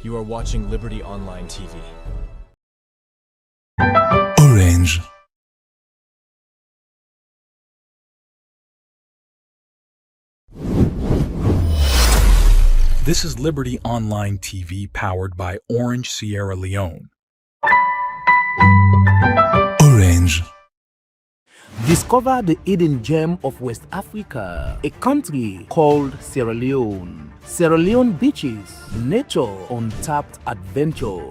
You are watching Liberty Online TV. Orange. This is Liberty Online TV powered by Orange Sierra Leone. Orange. Discover the hidden gem of West Africa, a country called Sierra Leone. Sierra Leone beaches, nature, untapped adventure.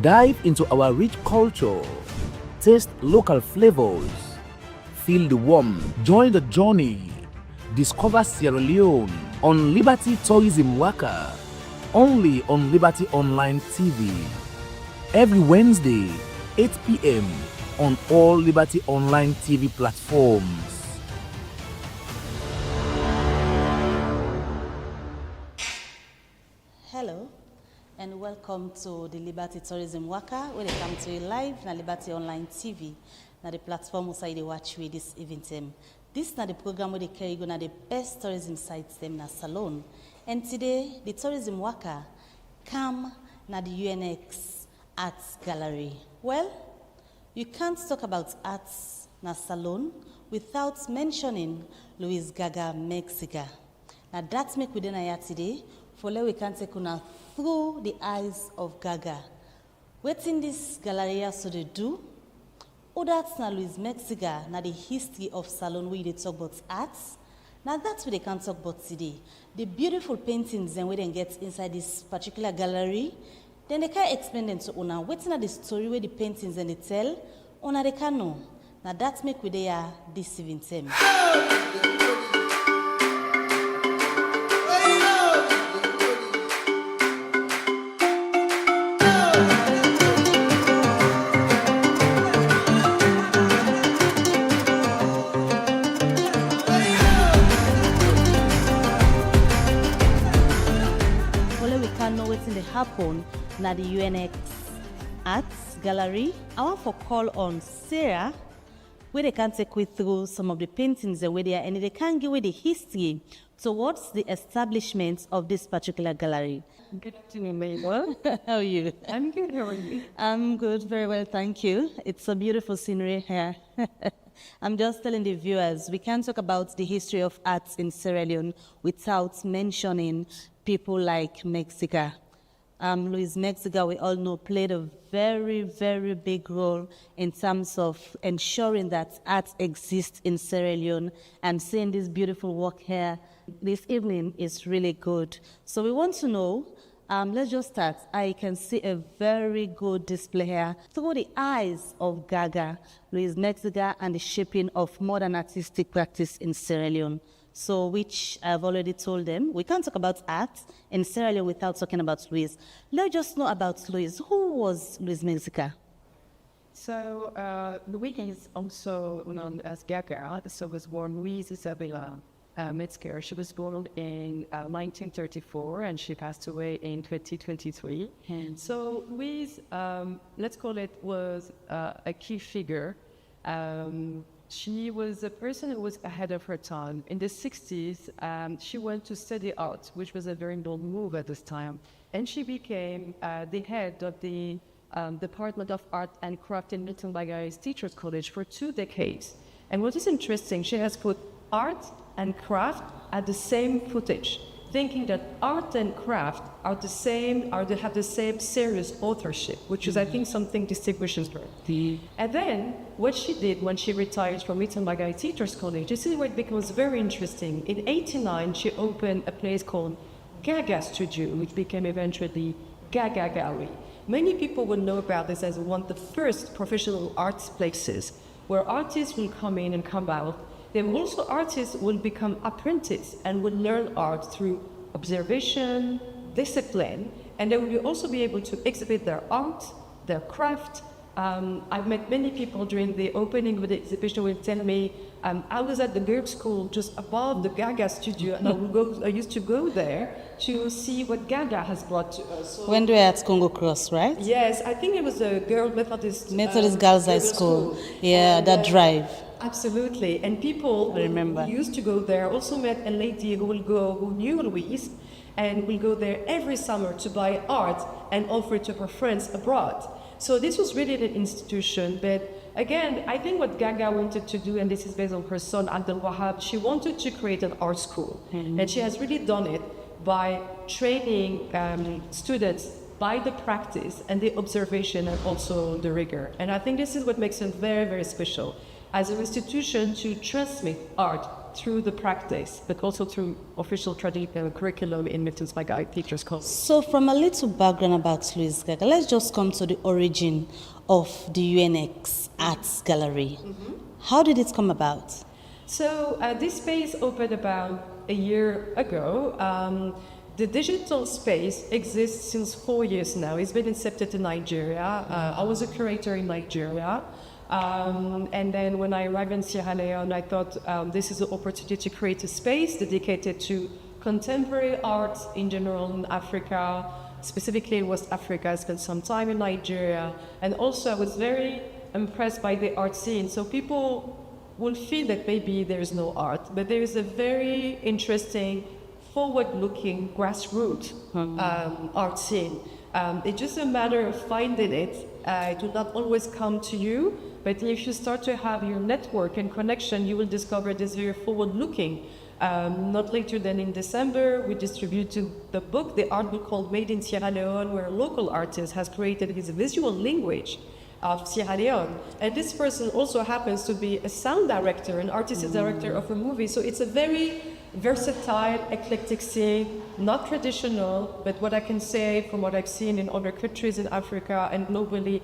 Dive into our rich culture. Taste local flavors. Feel the warmth. Join the journey. Discover Sierra Leone on Liberty Tourism WAKA, only on Liberty Online TV. Every Wednesday, 8 p.m. on all Liberty Online TV platforms. Hello and welcome to the Liberty Tourism WAKA, where they come to you live na Liberty Online TV, na the platform where they watch with this event. This is the program where they carry you na the best tourism sites them na Salone. And today, the Tourism WAKA come na the Unx-Art Gallery. Well, you can't talk about arts na Salone without mentioning Luis Gaga Mexica. Now that's make we then here today for we can take una through the eyes of Gaga. What in this gallery so they do? Oh, that's na Luis Mexica, na the history of Salone where they talk about arts. Now that's what they can talk about today. The beautiful paintings and where they get inside this particular gallery. Then they can explain them to una. What's not the story where the paintings and they tell? Una they can know. Now that's make we they are deceiving them. Happen na the Unx-Art Gallery. I want to call on Sarah, where they can take you through some of the paintings and where they are, and they can give you the history towards the establishment of this particular gallery. Good afternoon, Mabel. How are you? I'm good. How are you? I'm good, very well, thank you. It's a beautiful scenery here. I'm just telling the viewers, we can't talk about the history of arts in Sierra Leone without mentioning people like Mexica. Luis Mexica, we all know, played a very, very big role in terms of ensuring that art exists in Sierra Leone. And seeing this beautiful work here this evening is really good. So we want to know, let's just start. I can see a very good display here through the eyes of Gaga, Luis Mexica, and the shaping of modern artistic practice in Sierra Leone. So, which I've already told them, we can't talk about art in Sierra Leone without talking about Luis. Let's just know about Luis. Who was Luis Mexica? So, Luis is also known as Gaga. So, was born Luis Isabella Metzger. She was born in 1934 and she passed away in 2023. So, Luis, let's call it, was a key figure. She was a person who was ahead of her time. In the 60s, she went to study art, which was a very bold move at this time. And she became the head of the Department of Art and Craft in Milton Bagai's Teachers College for 2 decades. And what is interesting, she has put art and craft at the same footage, thinking that art and craft are the same, they have the same serious authorship, which is, I think, something distinguishes her. And then, what she did when she retired from Milton Bagai Teachers College, this is where it becomes very interesting. In '89, she opened a place called Gaga Studio, which became eventually Gaga Gallery. Many people will know about this as one of the first professional arts places, where artists will come in and come out. Then also artists will become apprentices and will learn art through observation, discipline, and they will also be able to exhibit their art, their craft. I've met many people during the opening of the exhibition who will tell me, I was at the girls' school just above the Gaga studio, and I used to go there to see what Gaga has brought to us. So, when we were at Congo Cross, right? yes, I think it was a Methodist Girls High School. Yeah, and, that drive. Absolutely, and people I remember. who used to go there also met a lady who knew Luis, and will go there every summer to buy art and offer it to her friends abroad. So this was really an institution, but again, I think what Gaga wanted to do, and this is based on her son Abdel Wahab, she wanted to create an art school. And she has really done it by training students by the practice and the observation and also the rigor. And I think this is what makes it very, very special as an institution to transmit art through the practice, but also through official traditional curriculum in Milton's by guide teachers' course. So from a little background about Louise Gaga, let's just come to the origin of the Unx-Art Gallery. How did it come about? So this space opened about a year ago. The digital space exists since 4 years now. It's been incepted in Nigeria. I was a curator in Nigeria. And then when I arrived in Sierra Leone, I thought this is an opportunity to create a space dedicated to contemporary art in general in Africa, specifically in West Africa. I spent some time in Nigeria. And also I was very impressed by the art scene. So people will feel that maybe there's no art, but there is a very interesting, forward-looking, grassroots art scene. It's just a matter of finding it. It will not always come to you, but if you start to have your network and connection, you will discover this very forward-looking. Not later than in December, we distributed the book, the art book called Made in Sierra Leone, where a local artist has created his visual language of Sierra Leone. And this person also happens to be a sound director, an artistic director of a movie. So it's a very versatile, eclectic scene, not traditional, but what I can say from what I've seen in other countries in Africa and globally,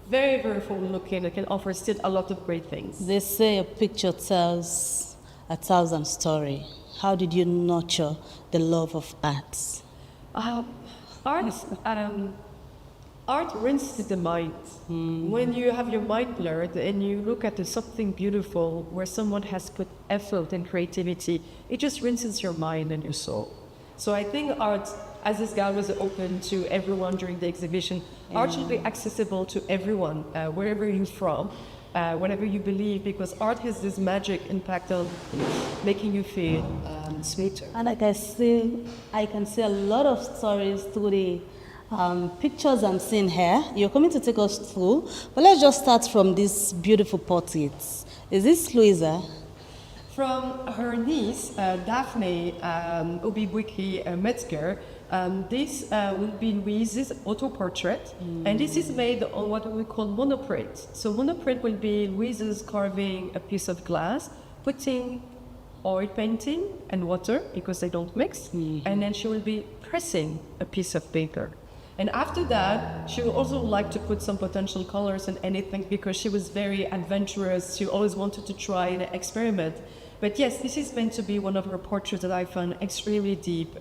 very, very forward-looking. It can offer still a lot of great things. They say a picture tells 1,000 stories. How did you nurture the love of art? Art rinses the mind. When you have your mind blurred and you look at something beautiful where someone has put effort and creativity, it just rinses your mind and your soul. So I think art, as this gallery was open to everyone during the exhibition, art should be accessible to everyone, wherever you're from, whatever you believe, because art has this magic impact on making you feel sweeter. And I can see a lot of stories through the pictures I'm seeing here. You're coming to take us through, but let's just start from these beautiful portraits. Is this Louisa? From her niece, Daphne Obibuiki Metzger, this will be Louise's auto-portrait, and this is made on what we call monoprint. So monoprint will be Louise's carving a piece of glass, putting oil painting and water, because they don't mix, and then she will be pressing a piece of paper. And after that, she would also like to put some potential colors and anything, because she was very adventurous. She always wanted to try and experiment. But yes, this is meant to be one of her portraits that I found extremely deep.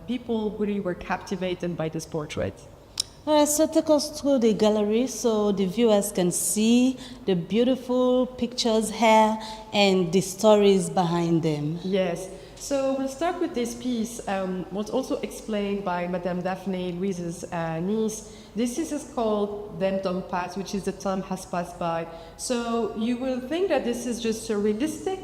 People really were captivated by this portrait. All right, so take us through the gallery so the viewers can see the beautiful pictures here and the stories behind them. Yes. So we'll start with this piece, was also explained by Madame Daphne, Louise's niece. This is called Them Don't Pass, which is the time has passed by. So you will think that this is just a realistic,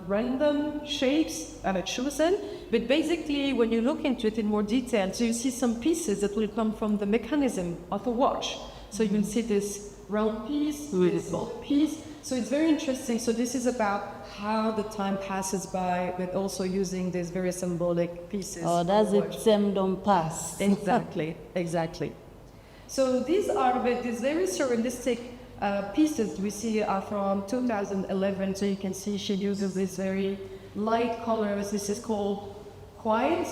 random shapes chosen, but basically when you look into it in more detail, so you see some pieces that will come from the mechanism of a watch. So you will see this round piece, this small piece. So it's very interesting. So this is about how the time passes by, but also using these very symbolic pieces. Oh, that's it, Them Don't Pass. Exactly, exactly. So these are these very surrealistic pieces we see are from 2011. So you can see she uses these very light colors. This is called quiet.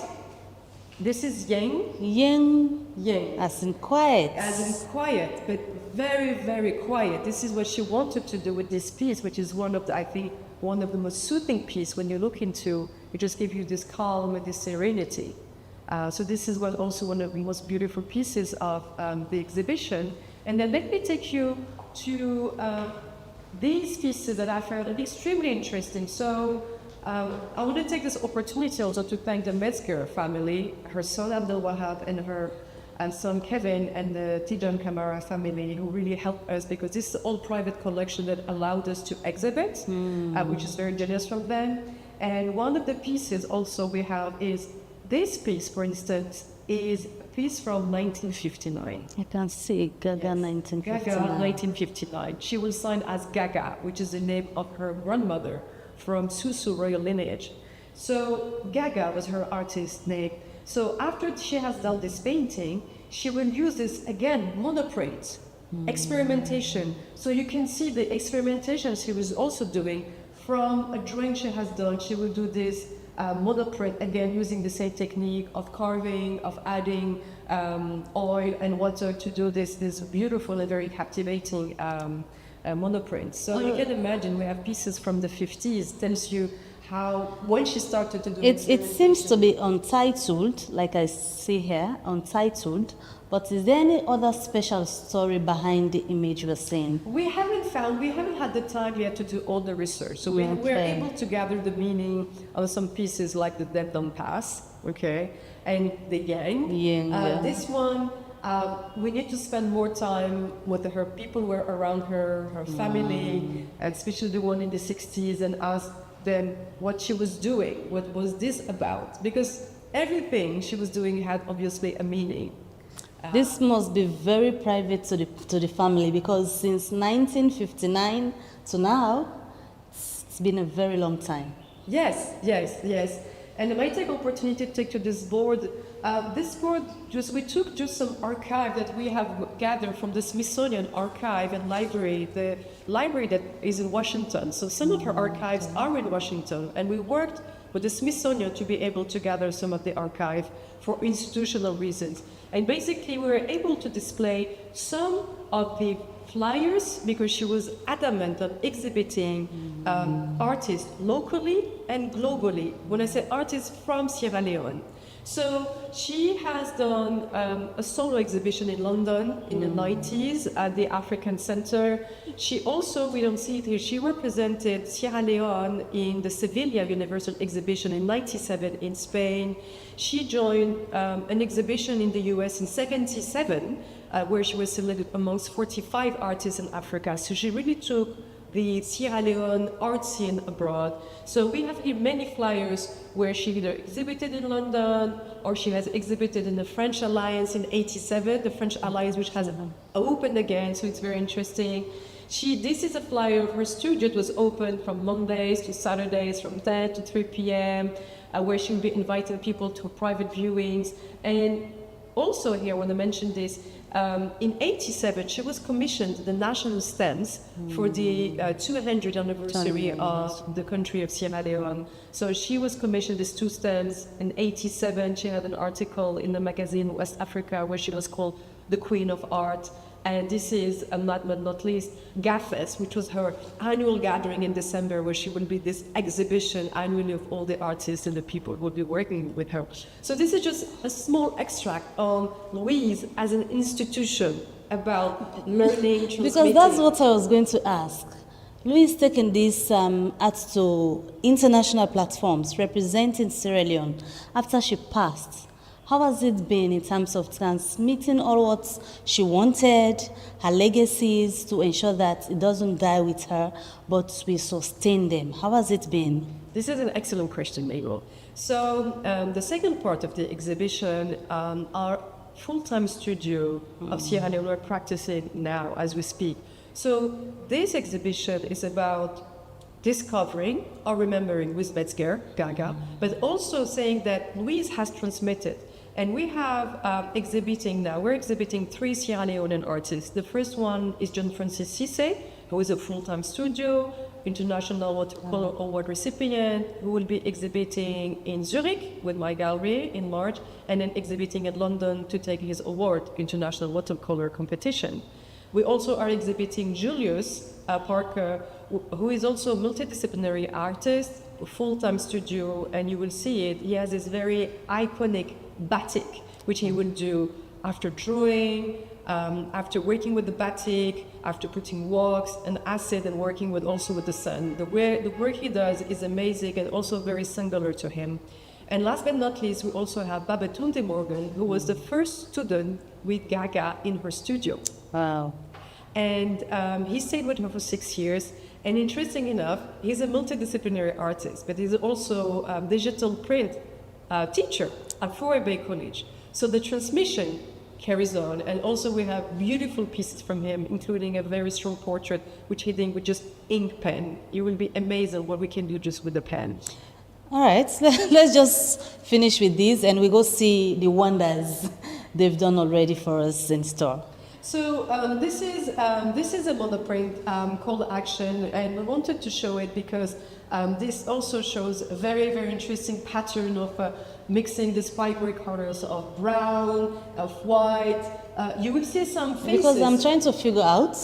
This is yang. Yang. As in quiet. As in quiet, but very, very quiet. This is what she wanted to do with this piece, which is one of the, I think, one of the most soothing pieces when you look into. It just gives you this calm and this serenity. So this is what also one of the most beautiful pieces of the exhibition. And then let me take you to these pieces that I found extremely interesting. So I want to take this opportunity also to thank the Metzger family, her son Abdel Wahab and her son Kevin, and the Tijan Kamara family, who really helped us, because this is all private collection that allowed us to exhibit, which is very generous from them. And one of the pieces also we have is This piece, for instance, is a piece from 1959. I can see Gaga Gaga, 1959. 1959. She was signed as Gaga, which is the name of her grandmother from Susu royal lineage. So Gaga was her artist name. So after she has done this painting, she will use this again, monoprint, experimentation. So you can see the experimentation she was also doing from a drawing she has done. She will do this monoprint again using the same technique of carving, of adding oil and water to do this beautiful and very captivating monoprint. So you can imagine we have pieces from the 50s, tells you how, when she started to do It seems to be untitled, like I see here, untitled. But is there any other special story behind the image we're seeing? We haven't had the time yet to do all the research. So we're able to gather the meaning of some pieces like the Dead Don't Pass, okay, and the Yang. This one, we need to spend more time with her. People were around her family, and especially the one in the 60s, and ask them what she was doing, what was this about? Because everything she was doing had obviously a meaning. This must be very private to the family, because since 1959 to now, it's been a very long time. Yes. And I might take opportunity to take to this board. This board, we took just some archive that we have gathered from the Smithsonian Archive and Library, the library that is in Washington. So some of her archives are in Washington, and we worked with the Smithsonian to be able to gather some of the archive for institutional reasons. And basically we were able to display some of the flyers because she was adamant on exhibiting artists locally and globally. When I say artists from Sierra Leone. So she has done a solo exhibition in London in the 90s at the African Center. She also, we don't see it here, she represented Sierra Leone in the Sevilla Universal Exhibition in 97 in Spain. She joined an exhibition in the US in 77 where she was selected amongst 45 artists in Africa. So she really took the Sierra Leone art scene abroad. So we have here many flyers where she either exhibited in London or she has exhibited in the French Alliance in 87, the French Alliance which has opened again, so it's very interesting. This is a flyer of her studio. It was open from Mondays to Saturdays from 10 to 3 p.m. Where she will be inviting people to private viewings. And also here, I want to mention this, in 87, she was commissioned the national stands for the 200th anniversary of the country of Sierra Leone. So she was commissioned these two stands. In 87, she had an article in the magazine West Africa where she was called the Queen of Art. And this is, last but not least, GAFES, which was her annual gathering in December, where she will be this exhibition annually of all the artists and the people who will be working with her. So this is just a small extract on Louise as an institution about learning, transmitting. Because that's what I was going to ask. Louise taken this art to international platforms representing Sierra Leone after she passed. How has it been in terms of transmitting all what she wanted, her legacies, to ensure that it doesn't die with her, but we sustain them? How has it been? This is an excellent question, Mabel. So the second part of the exhibition, our full-time studio of Sierra Leone are practicing now as we speak. So this exhibition is about discovering or remembering with Metzger, Gaga, but also saying that Louise has transmitted. And we have exhibiting now, we're exhibiting 3 Sierra Leonean artists. The first one is John Francis Cisse, who is a full-time studio, International Watercolor Award recipient, who will be exhibiting in Zurich with my gallery in March, and then exhibiting in London to take his award, International Watercolor Competition. We also are exhibiting Julius Parker, who is also a multidisciplinary artist, a full-time studio, and you will see it. He has this very iconic batik, which he will do after drawing, after working with the batik, after putting wax and acid and working with also with the sun. The work he does is amazing and also very singular to him. And last but not least, we also have Babatunde Morgan, who was the first student with Gaga in her studio. Wow. And he stayed with her for 6 years. And interesting enough, he's a multidisciplinary artist, but he's also a digital print teacher at Four Bay College. So the transmission carries on, and also we have beautiful pieces from him, including a very strong portrait, which he did with just ink pen. You will be amazed at what we can do just with a pen. All right, let's just finish with these and we go see the wonders they've done already for us in store. So this is a monoprint called Action, and I wanted to show it because this also shows a very, very interesting pattern of mixing these primary colors of brown, of white. You will see some faces. Because I'm trying to figure out.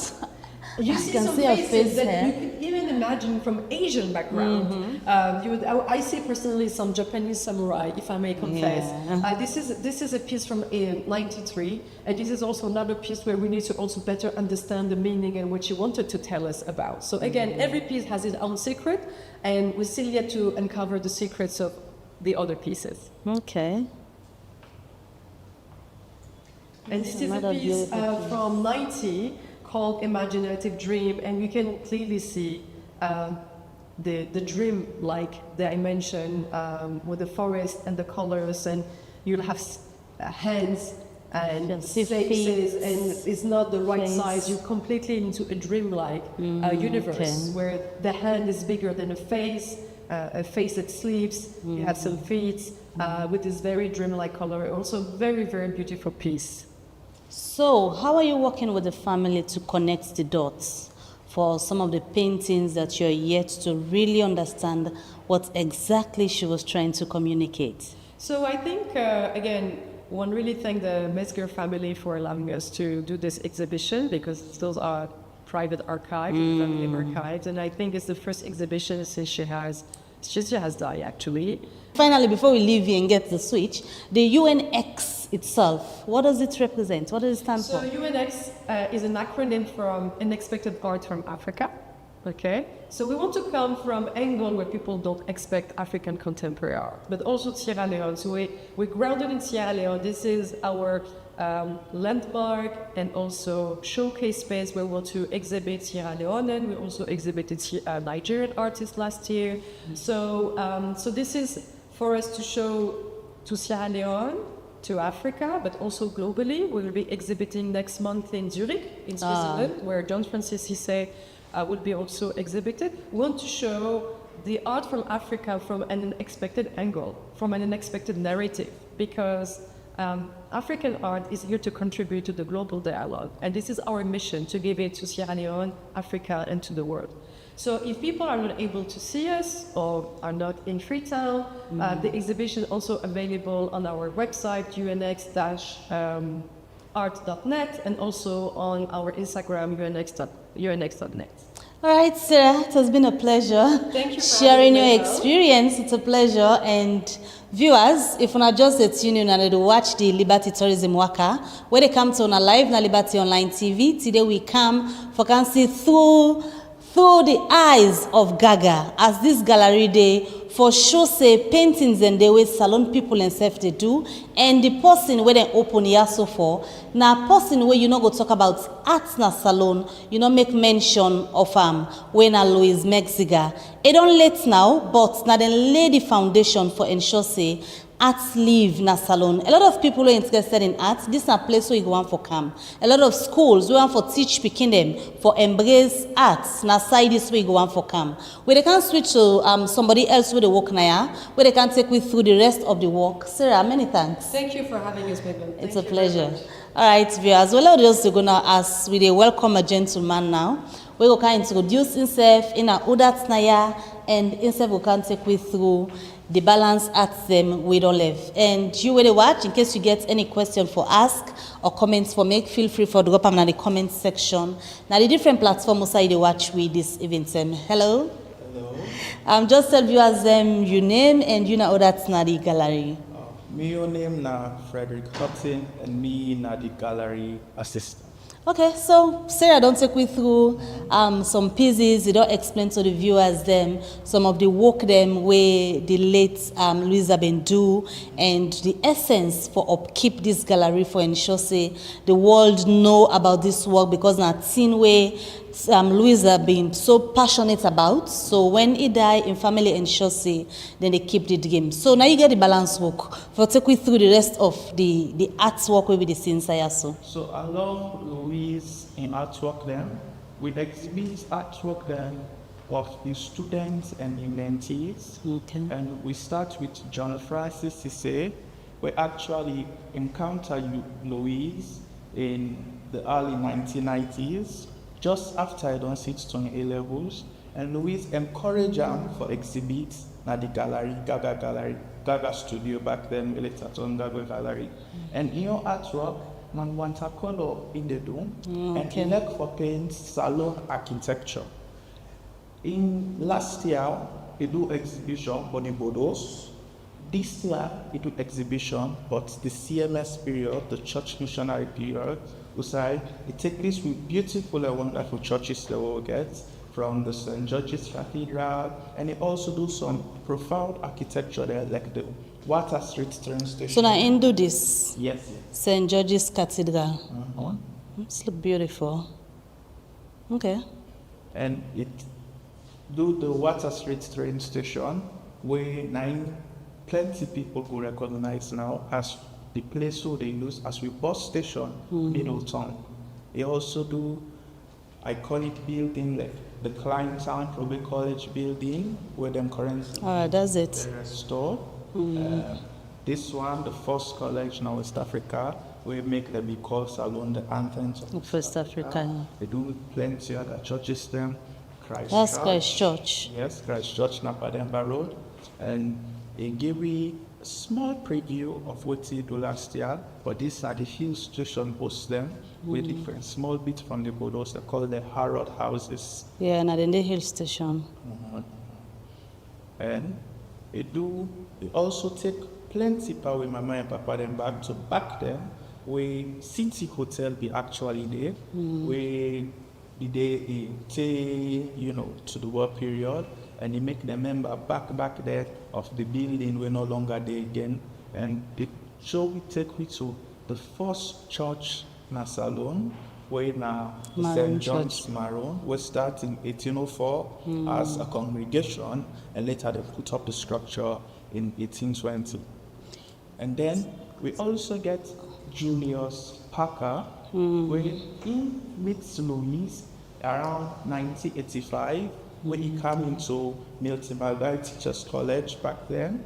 You I see can some see a faces face that here. you could even imagine from Asian background. I see personally some Japanese samurai, if I may confess. Yeah. This is a piece from 93, and this is also another piece where we need to also better understand the meaning and what you wanted to tell us about. So again, every piece has its own secret, and we still yet to uncover the secrets of the other pieces. Okay. And this is a Another piece beautiful piece. from 90 called Imaginative Dream, and you can clearly see the dream-like dimension with the forest and the colors, and you'll have hands and see faces, feet, and it's not the right face. size. You're completely into a dream-like universe okay. where the hand is bigger than a face that sleeps. You have some feet with this very dream-like color. Also, very, very beautiful piece. So, how are you working with the family to connect the dots for some of the paintings that you're yet to really understand what exactly she was trying to communicate? So I think, again, one really thank the Metzger family for allowing us to do this exhibition, because those are private archives, family archives, and I think it's the first exhibition since she has died, actually. Finally, before we leave here and get the switch, the UNX itself, what does it represent? What does it stand So for? UNX is an acronym from Unexpected Art from Africa. Okay, so we want to come from angle where people don't expect African contemporary art, but also Sierra Leone. So we're grounded in Sierra Leone. This is our landmark and also showcase space where we want to exhibit Sierra Leone, and we also exhibited Nigerian artists last year. So this is for us to show to Sierra Leone, to Africa, but also globally. We will be exhibiting next month in Zurich, in Switzerland, where John Francis Hisse will be also exhibited. We want to show the art from Africa from an unexpected angle, from an unexpected narrative, because African art is here to contribute to the global dialogue, and this is our mission, to give it to Sierra Leone, Africa, and to the world. So if people are not able to see us or are not in Freetown, the exhibition is also available on our website, unx-art.net, and also on our Instagram, unx.net. All right, Sarah, it has been a pleasure Thank you for sharing having me, your experience. It's a pleasure. And viewers, if you're not just tune in and watch the Liberty Tourism WAKA, where they come to on a live na Liberty Online TV, today we come for can see through the eyes of Gaga, as this gallery day for show say paintings and the way salon people and self they do, and the person where they open here so for now person where you know go talk about arts na salon, you know make mention of when Louise Mexiga. It don't late now, but now then lay the foundation for ensure say arts live na salon. A lot of people are interested in arts. This is a place where you go on for come. A lot of schools we want for teach picking them for embrace arts. Na side this way you go on for come. Where they can switch to somebody else where they work now, where they can take you through the rest of the work. Sarah, many thanks. Thank you for having us, Megan. It's a pleasure. All right, viewers. Well, I'm just gonna ask we they welcome a gentleman now. We go can introduce himself in a Udat Naya, and himself we can take you through the balance at them we don't live. And you will watch, in case you get any question for ask or comments for make, feel free for drop them in the comment section. Now the different platforms I watch with this event. Hello. Hello. Just tell viewers your name and you know that's na the gallery. Me your name na Frederick Hudson, and me na the gallery assistant. Okay, so Sarah don't take me through some pieces. You don't explain to the viewers them some of the work them where the late Louisa Ben do, and the essence for upkeep this gallery for ensure say the world know about this work, because na tin way Louis have been so passionate about. So when he die in family ensure say, then they keep the game. So now you get the balance work. For take we through the rest of the artwork will be the scenes I so. So along Louise in artwork then, we exhibit artwork then of the students and the mentees. Okay. And we start with John Francis Cisse. We actually encounter Louise in the early 1990s, just after I don't sit to A levels. And Louise encouraged him for exhibits at the gallery, Gaga Studio back then, we later on Gaga Gallery. And in your artwork, man want a color in the dome, and he like for paint salon architecture. In last year, he do exhibition for the Bodos. This year, he do exhibition, but the CMS period, the church missionary period, it take place with beautiful and wonderful churches that we'll get from the St. George's Cathedral, and he also do some profound architecture there, like the Water Street train station. So now in do this? Yes. St. George's Cathedral. It's look beautiful. Okay. And it do the Water Street train station, where plenty people could recognize now as the place who they use as we bus station, Middletown. They also do iconic building like the Kleintown Probate College building, where them currently that's it. restored. This one, the first college now West Africa, we make the big call salon, the anthems of West Africa. They do plenty other churches them. That's Christ Church. Yes, Christ Church, Napademba Road. And they gave me a small preview of what they do last year, but these are the hill station posts them with different small bits from the Bodos. They call the Harrod houses. Yeah, and then the hill station. And they also take plenty power with Mama and Papa them back then, where City Hotel be actually there, where they to the war period, and they make the member back there of the building we're no longer there again. And the show we take me to the first church na salon, where now St. John's Maroon was started in 1804 as a congregation, and later they put up the structure in 1820. And then we also get Julius Parker, where he meets Louise around 1985, when he came into Milton Margaret Teachers College back then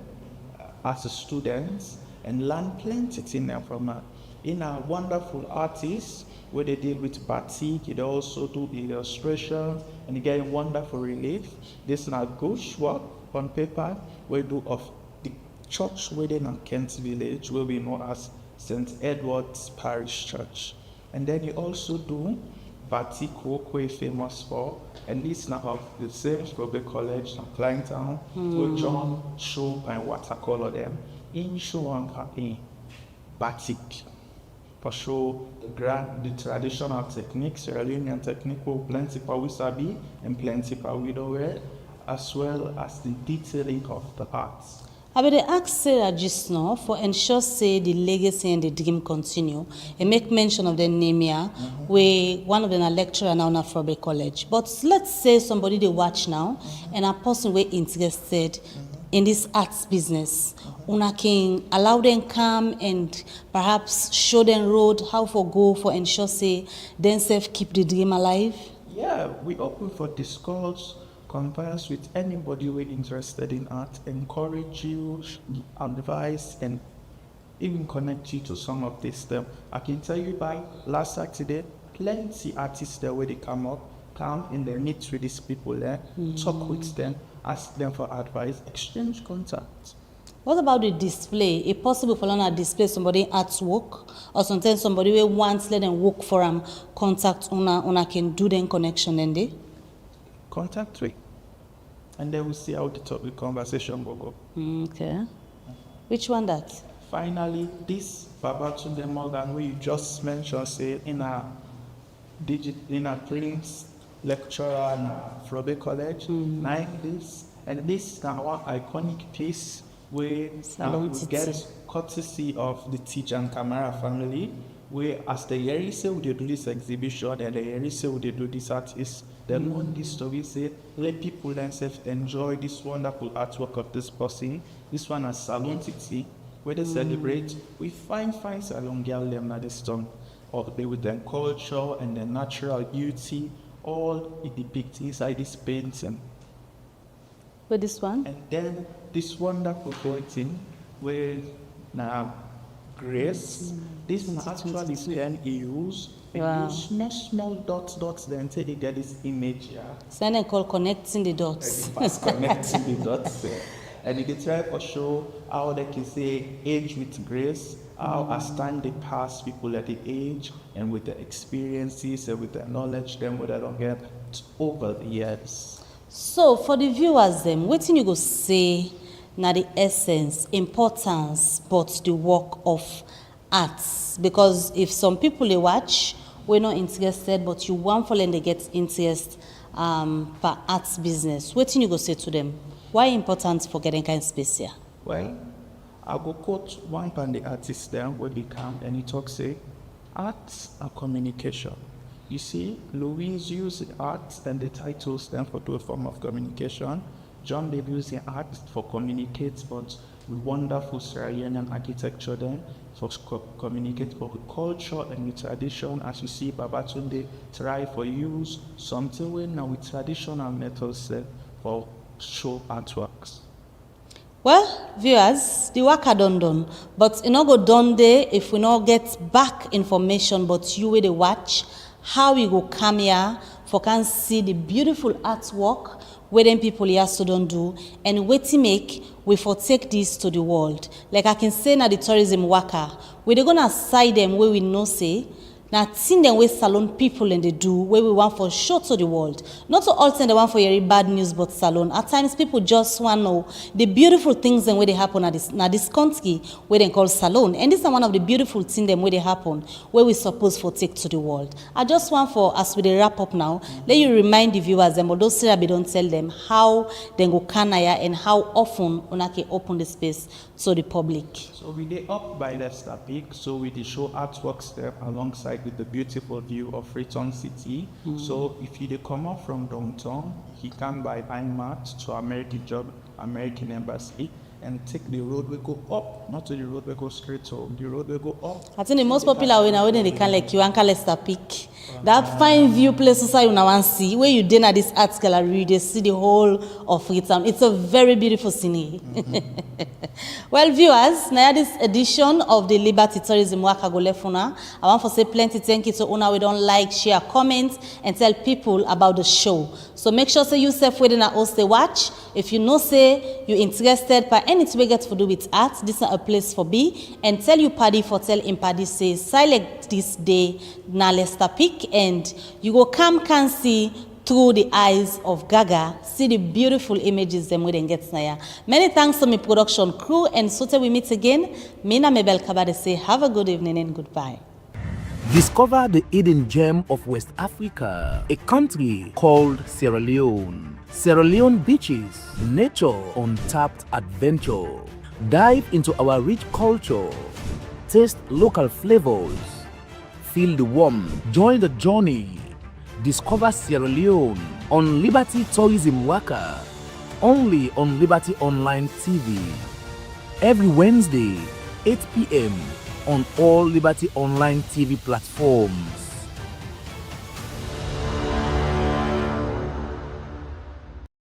as a student, and learned plenty things from her. In a wonderful artist, where they deal with batik, they also do the illustration, and they get wonderful relief. This is a gouache work on paper, we do of the church within Kent Village, where we know as St. Edward's Parish Church. And then you also do batik work we're famous for, and this now of the same Probate College in Kleintown, where John show and watercolor them in show and batik. For show the traditional techniques, Sierra Leonean technique, plenty for we sabi and plenty for we don't wear, as well as the detailing of the arts. I will ask Sarah just now for ensure say the legacy and the dream continue and make mention of the name here, where one of them a lecturer now in Probate College. But let's say somebody they watch now and a person we interested in this arts business. Una can allow them come and perhaps show them road how for go for ensure say themselves keep the dream alive. Yeah, we open for discourse, converse with anybody who is interested in art, encourage you, advise, and even connect you to some of this stuff. I can tell you by last Saturday, plenty artists there where they come and they meet with these people there, talk with them, ask them for advice, exchange contacts. What about the display? Is it possible for learner display somebody artwork, or sometimes somebody will wants let them work for them, contact una can do them connection and they? Contact me. And then we'll see how the conversation will go. Okay. Which one that? Finally, this Babatunde Morgan, we just mentioned, say, in a Prince lecturer in Probate College, this, and this is our iconic piece We get courtesy of the teacher and camera family. We, as the Yerise, we do this exhibition, and the Yerise, we do this artist. Then on this story say, let people themselves enjoy this wonderful artwork of this person. This one has Salon City, where they celebrate with fine salon girl them at this town. Or they with their culture and their natural beauty, all it depicts inside this painting. With this one? And then this wonderful painting with now Grace. This is actually then use small dots then till they get this image here. So then called connecting the dots. Connecting the dots. And you can try for show how they can say age with grace, how as time they pass, people at the age and with the experiences and with the knowledge them what I don't get over the years. So for the viewers them, what you go say now the essence, importance, but the work of arts? Because if some people they watch, we're not interested, but you want for them they get interest for arts business. What you go say to them? Why important for getting kind of space here? Well, I go quote one from the artist there where they come and he talks say, arts are communication. You see, Louise used arts and the titles stand for two form of communication. John they use the art for communicate, but with wonderful Sierra Leonean architecture then for communicate for the culture and the tradition. As you see, Babatunde try for use something way now with traditional methods for show artworks. Well, viewers, the WAKA done, but it not go done there if we not get back information, but you will they watch how we go come here for can see the beautiful artwork where them people here so don't do and what to make we for take this to the world. Like I can say now the tourism WAKA, we they gonna side them where we know say now thing them way salon people and they do where we want for show to the world. Not to all time they want for very bad news but salon. At times people just want to know the beautiful things and where they happen at this country where they call salon. And this is one of the beautiful things them where they happen where we supposed for take to the world. I just want for as we they wrap up now, let you remind the viewers them, although we don't tell them how they go kanaya and how often unake open the space to the public. So we dey up by Leicester Peak, so we dey show artworks there alongside with the beautiful view of Freetown City. So if you dey come out from downtown, he can by Mat to American Embassy and take the road we go up, not to the road we go straight home. The road we go up. I think the most popular way now when they can like you and Leicester Peak. That fine view place you now want see where you dinner this art gallery, they see the whole of Freetown. It's a very beautiful scenery. Well, viewers, now this edition of the Liberty Tourism WAKA go left una. I want to say plenty thank you to una. We don't like, share, comment, and tell people about the show. So make sure say yourself within a host they watch. If you know say you're interested by anything we get to do with art, this is a place for be. And tell you party for tell him party say select this day na Leicester Peak and you go come can see through the eyes of Gaga, see the beautiful images them we then get here. Many thanks to my production crew and so till we meet again, Mina Mabel Kabade say have a good evening and goodbye. Discover the hidden gem of West Africa, a country called Sierra Leone. Sierra Leone beaches, nature, untapped adventure. Dive into our rich culture. Taste local flavors. Feel the warmth. Join the journey. Discover Sierra Leone on Liberty Tourism WAKA, only on Liberty Online TV. Every Wednesday, 8 p.m. on all Liberty Online TV platforms.